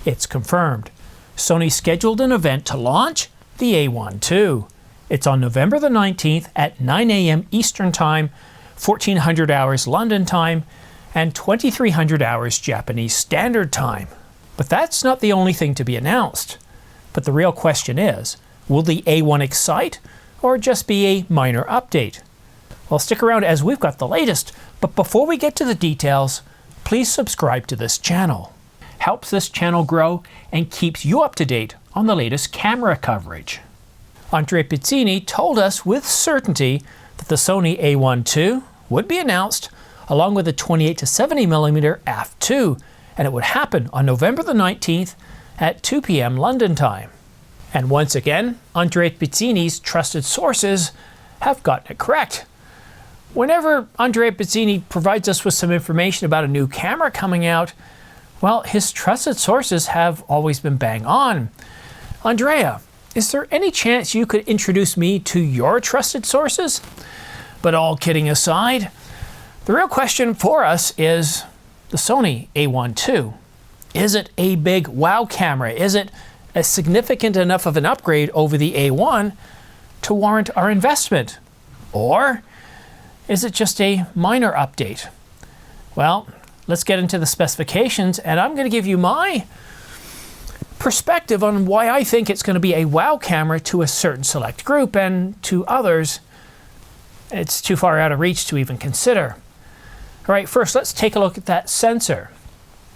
It's confirmed. Sony scheduled an event to launch the A1 II. It's on November the 19th at 9 a.m. Eastern Time, 1400 hours London time, and 2300 hours Japanese Standard Time. But that's not the only thing to be announced. But the real question is, will the A1 excite or just be a minor update? Well, stick around as we've got the latest, but before we get to the details, please subscribe to this channel. Helps this channel grow and keeps you up to date on the latest camera coverage. Andrea Pizzini told us with certainty that the Sony A1 II would be announced along with the 28 to 70mm f2, and it would happen on November the 19th at 2 p.m. London time. And once again, Andrea Pizzini's trusted sources have gotten it correct. Whenever Andrea Pizzini provides us with some information about a new camera coming out, well, his trusted sources have always been bang on. Andrea, is there any chance you could introduce me to your trusted sources? But all kidding aside, the real question for us is the Sony A1 II. Is it a big wow camera? Is it a significant enough of an upgrade over the A1 to warrant our investment? Or is it just a minor update? Well, let's get into the specifications, and I'm going to give you my perspective on why I think it's going to be a wow camera to a certain select group, and to others, it's too far out of reach to even consider. All right, first let's take a look at that sensor.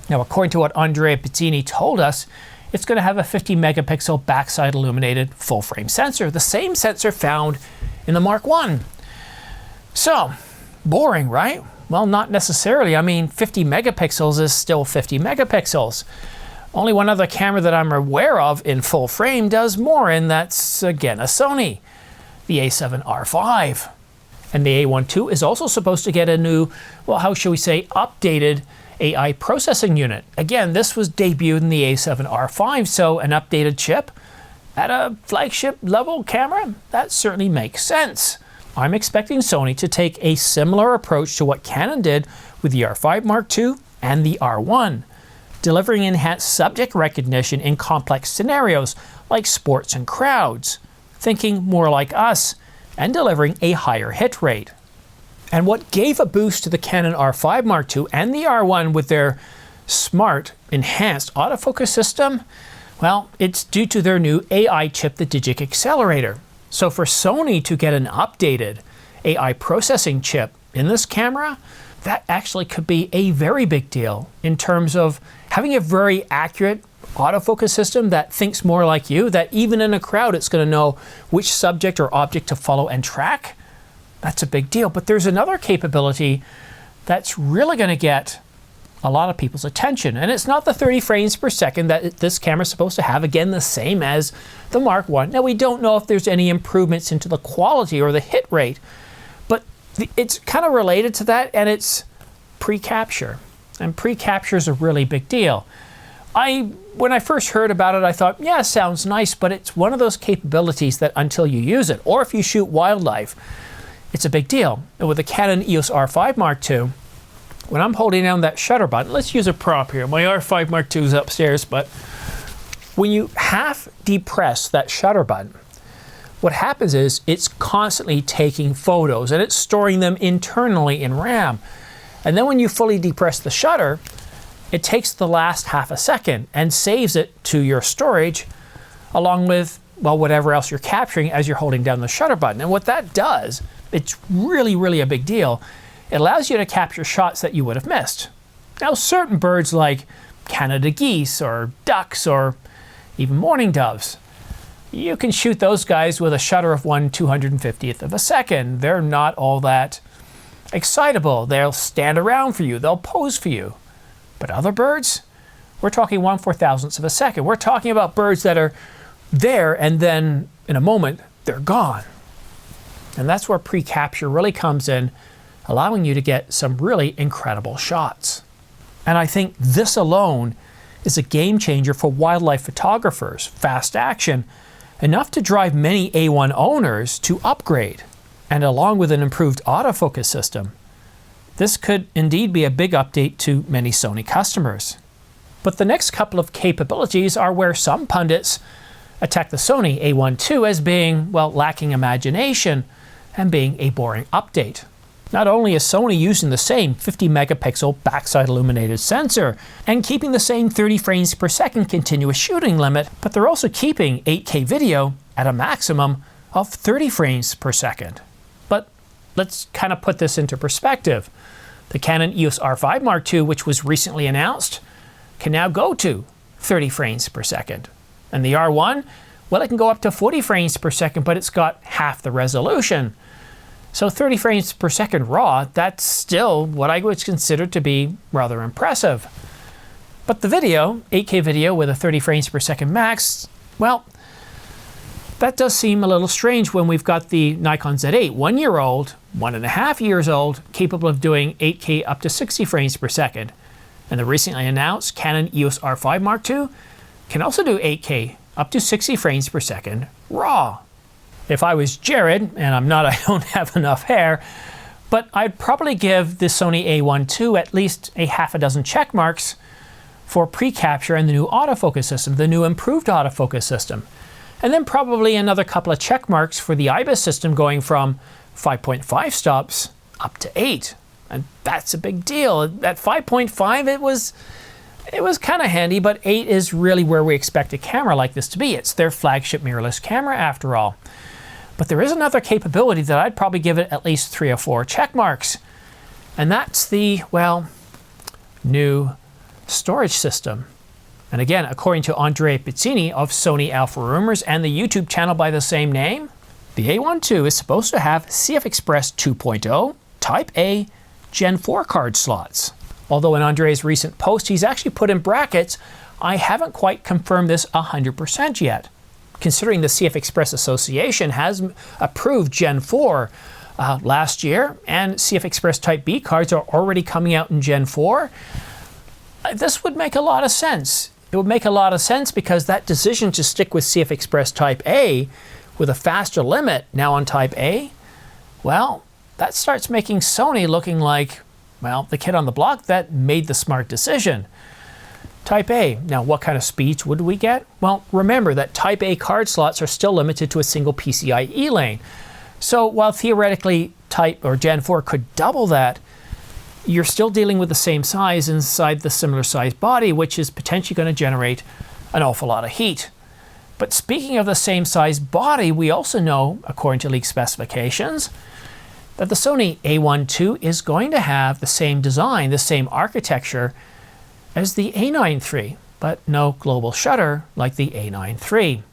Now, according to what Andrea Pizzini told us, it's going to have a 50 megapixel backside illuminated full frame sensor, the same sensor found in the Mark I. So, boring, right? Well, not necessarily. I mean, 50 megapixels is still 50 megapixels. Only one other camera that I'm aware of in full frame does more, and that's, again, a Sony, the A7R5. And the A1 II is also supposed to get a new, well, how shall we say, updated AI processing unit. Again, this was debuted in the A7R5, so an updated chip at a flagship level camera, that certainly makes sense. I'm expecting Sony to take a similar approach to what Canon did with the R5 Mark II and the R1, delivering enhanced subject recognition in complex scenarios like sports and crowds, thinking more like us, and delivering a higher hit rate. And what gave a boost to the Canon R5 Mark II and the R1 with their smart, enhanced autofocus system? Well, it's due to their new AI chip, the Digic Accelerator. So for Sony to get an updated AI processing chip in this camera, that actually could be a very big deal in terms of having a very accurate autofocus system that thinks more like you, that even in a crowd it's going to know which subject or object to follow and track. That's a big deal. But there's another capability that's really going to get a lot of people's attention, and it's not the 30 frames per second that this camera is supposed to have, again the same as the Mark I. Now, we don't know if there's any improvements into the quality or the hit rate, but it's kind of related to that, and it's pre-capture. And pre-capture is a really big deal. When I first heard about it, I thought, yeah, sounds nice, but it's one of those capabilities that until you use it, or if you shoot wildlife, it's a big deal. And with the Canon EOS R5 Mark II, when I'm holding down that shutter button, let's use a prop here. My R5 Mark II is upstairs, but when you half depress that shutter button, what happens is it's constantly taking photos and it's storing them internally in RAM. And then when you fully depress the shutter, it takes the last half a second and saves it to your storage along with, well, whatever else you're capturing as you're holding down the shutter button. And what that does, it's really, really a big deal. It allows you to capture shots that you would have missed. Now, certain birds like Canada geese or ducks or even mourning doves, you can shoot those guys with a shutter of 1/250th of a second. They're not all that excitable. They'll stand around for you. They'll pose for you. But other birds, we're talking 1/4000th of a second. We're talking about birds that are there and then in a moment, they're gone. And that's where pre-capture really comes in, allowing you to get some really incredible shots. And I think this alone is a game changer for wildlife photographers, fast action, enough to drive many A1 owners to upgrade. And along with an improved autofocus system, this could indeed be a big update to many Sony customers. But the next couple of capabilities are where some pundits attack the Sony A1 II as being, well, lacking imagination and being a boring update. Not only is Sony using the same 50 megapixel backside illuminated sensor and keeping the same 30 frames per second continuous shooting limit, but they're also keeping 8K video at a maximum of 30 frames per second. But let's kind of put this into perspective. The Canon EOS R5 Mark II, which was recently announced, can now go to 30 frames per second. And the R1, well, it can go up to 40 frames per second, but it's got half the resolution. So 30 frames per second raw, that's still what I would consider to be rather impressive. But the video, 8K video with a 30 frames per second max, well, that does seem a little strange when we've got the Nikon Z8, 1 year old, 1.5 years old, capable of doing 8K up to 60 frames per second. And the recently announced Canon EOS R5 Mark II can also do 8K up to 60 frames per second raw. If I was Jared, and I'm not, I don't have enough hair, but I'd probably give the Sony A1 II at least a half a dozen check marks for pre-capture and the new autofocus system, the new improved autofocus system. And then probably another couple of check marks for the IBIS system going from 5.5 stops up to 8. And that's a big deal. At 5.5, it was kind of handy, but 8 is really where we expect a camera like this to be. It's their flagship mirrorless camera after all. But there is another capability that I'd probably give it at least 3 or 4 check marks. And that's the, well, new storage system. And again, according to Andrea Pizzini of Sony Alpha Rumors and the YouTube channel by the same name, the A1 II is supposed to have CF Express 2.0 Type A Gen 4 card slots. Although in Andre's recent post, he's actually put in brackets, I haven't quite confirmed this 100% yet. Considering the CF Express Association has approved Gen 4 last year, and CF Express Type B cards are already coming out in Gen 4, this would make a lot of sense. It would make a lot of sense because that decision to stick with CF Express Type A with a faster limit now on Type A, well, that starts making Sony looking like, well, the kid on the block that made the smart decision. Type A, now what kind of speeds would we get? Well, remember that Type A card slots are still limited to a single PCIe lane. So while theoretically Type or Gen 4 could double that, you're still dealing with the same size inside the similar size body, which is potentially going to generate an awful lot of heat. But speaking of the same size body, we also know, according to leaked specifications, that the Sony A1 II is going to have the same design, the same architecture as the A9 III, but no global shutter like the A9 III.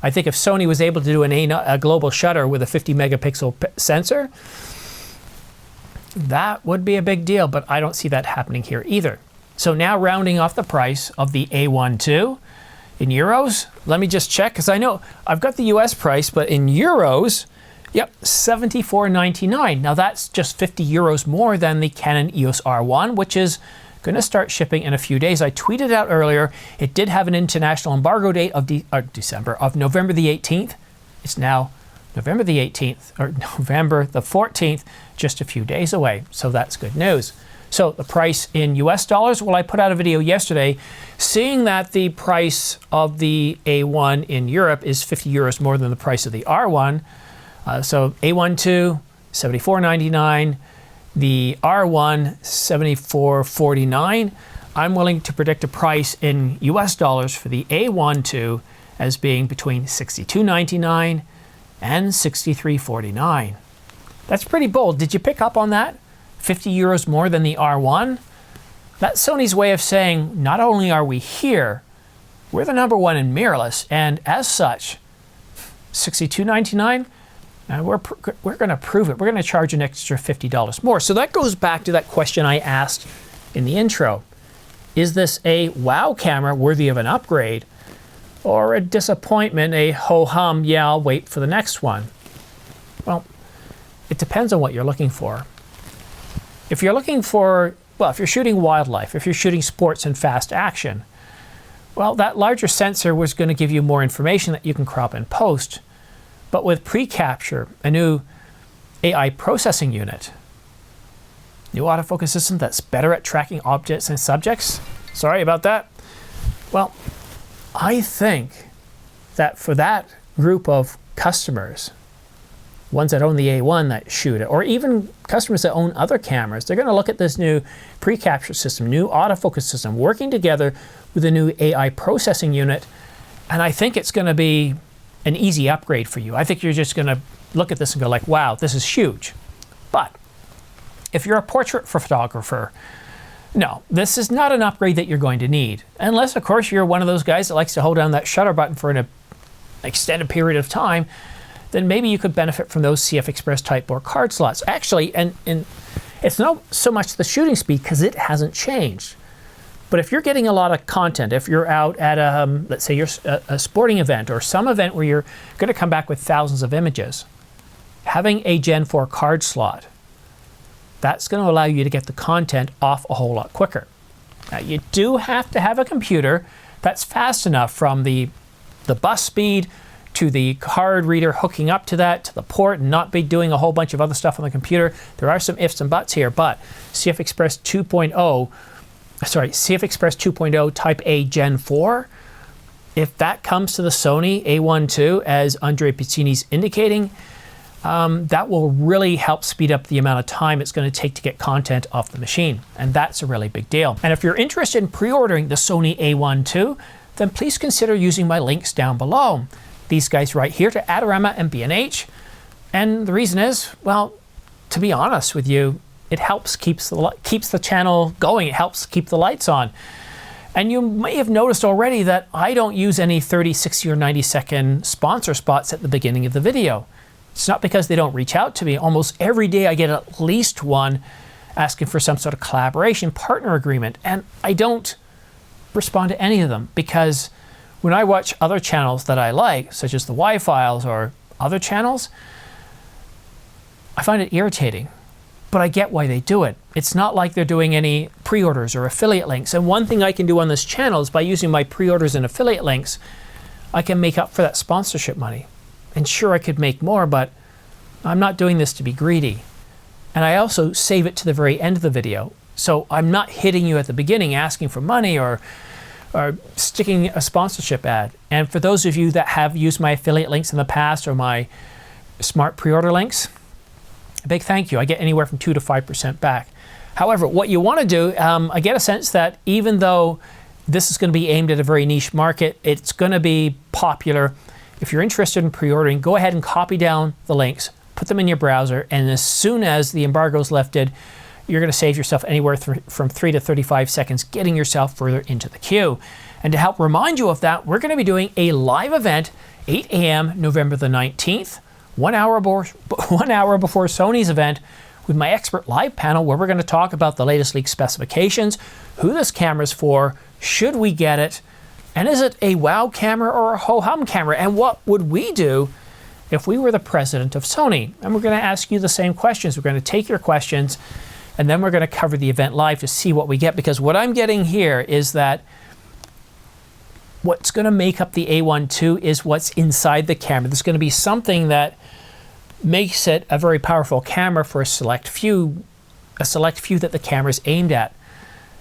I think if Sony was able to do a global shutter with a 50 megapixel sensor, that would be a big deal, but I don't see that happening here either. So now rounding off the price of the A1 II in euros, let me just check, because I know I've got the US price, but in euros, yep, $74.99. Now that's just 50 euros more than the Canon EOS R1, which is going to start shipping in a few days. I tweeted out earlier, it did have an international embargo date of November the 18th. It's now November the 18th, or November the 14th, just a few days away. So that's good news. So the price in US dollars, well, I put out a video yesterday seeing that the price of the A1 in Europe is 50 euros more than the price of the R1. So A1 II, $74.99. The R1, $74.49. I'm willing to predict a price in US dollars for the A1 II as being between $62.99 and $63.49. That's pretty bold. Did you pick up on that? 50 euros more than the R1? That's Sony's way of saying, not only are we here, we're the #1 in mirrorless, and as such, $62.99, we're going to prove it. We're going to charge an extra $50 more. So that goes back to that question I asked in the intro. Is this a wow camera worthy of an upgrade, or a disappointment, a ho-hum, yeah, I'll wait for the next one? Well, it depends on what you're looking for. If you're looking for, well, if you're shooting wildlife, if you're shooting sports and fast action, well, that larger sensor was going to give you more information that you can crop and post. But with pre-capture, a new AI processing unit, new autofocus system that's better at tracking objects and subjects, sorry about that, Well, I think that for that group of customers, ones that own the A1 that shoot it, or even customers that own other cameras, they're going to look at this new pre-capture system, new autofocus system, working together with a new AI processing unit, and I think it's going to be an easy upgrade for you. I think you're just going to look at this and go like, wow, this is huge. But if you're a portrait photographer, no, this is not an upgrade that you're going to need. Unless, of course, you're one of those guys that likes to hold down that shutter button for an extended period of time, then maybe you could benefit from those CF Express Type 4 card slots. Actually, and it's not so much the shooting speed because it hasn't changed. But if you're getting a lot of content, if you're out at let's say you're a sporting event or some event where you're going to come back with thousands of images, having a Gen 4 card slot, that's going to allow you to get the content off a whole lot quicker. Now, you do have to have a computer that's fast enough from the bus speed to the card reader hooking up to that, to the port, and not be doing a whole bunch of other stuff on the computer. There are some ifs and buts here, but CF Express 2.0 Type A Gen 4, if that comes to the Sony A1 II, as Andre Piccini's indicating, that will really help speed up the amount of time it's going to take to get content off the machine. And that's a really big deal. And if you're interested in pre-ordering the Sony A1 II, then please consider using my links down below. These guys right here to Adorama and B&H. And the reason is, well, to be honest with you, it helps keeps the channel going. It helps keep the lights on. And you may have noticed already that I don't use any 30, 60, or 90-second sponsor spots at the beginning of the video. It's not because they don't reach out to me. Almost every day I get at least one asking for some sort of collaboration, partner agreement, and I don't respond to any of them because when I watch other channels that I like, such as the Y-Files or other channels, I find it irritating. But I get why they do it. It's not like they're doing any pre-orders or affiliate links. And one thing I can do on this channel is by using my pre-orders and affiliate links, I can make up for that sponsorship money. And sure, I could make more, but I'm not doing this to be greedy. And I also save it to the very end of the video. So I'm not hitting you at the beginning asking for money or sticking a sponsorship ad. And for those of you that have used my affiliate links in the past or my smart pre-order links, a big thank you. I get anywhere from 2 to 5% back. However, what you want to do, I get a sense that even though this is going to be aimed at a very niche market, it's going to be popular. If you're interested in pre-ordering, go ahead and copy down the links, put them in your browser, and as soon as the embargo is lifted, you're going to save yourself anywhere from 3 to 35 seconds getting yourself further into the queue. And to help remind you of that, we're going to be doing a live event, 8 a.m. November the 19th, 1 hour before Sony's event, with my expert live panel where we're going to talk about the latest leaked specifications, who this camera's for, should we get it, and is it a wow camera or a ho-hum camera, and what would we do if we were the president of Sony? And we're going to ask you the same questions. We're going to take your questions, and then we're going to cover the event live to see what we get, because what I'm getting here is that what's going to make up the A1 II is what's inside the camera. There's going to be something that makes it a very powerful camera for a select few that the camera's aimed at.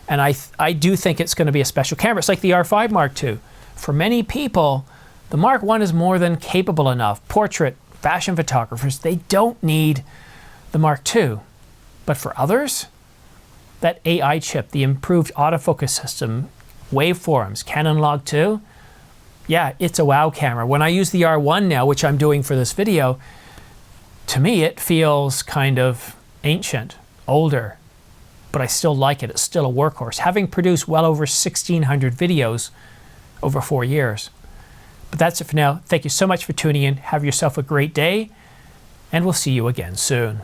And I do think it's going to be a special camera. It's like the R5 Mark II. For many people, the Mark I is more than capable enough. Portrait, fashion photographers, they don't need the Mark II. But for others, that AI chip, the improved autofocus system, waveforms, Canon Log 2, yeah, it's a wow camera. When I use the R1 now, which I'm doing for this video, to me it feels kind of ancient, older, but I still like it. It's still a workhorse, having produced well over 1,600 videos over 4 years. But that's it for now. Thank you so much for tuning in. Have yourself a great day, and we'll see you again soon.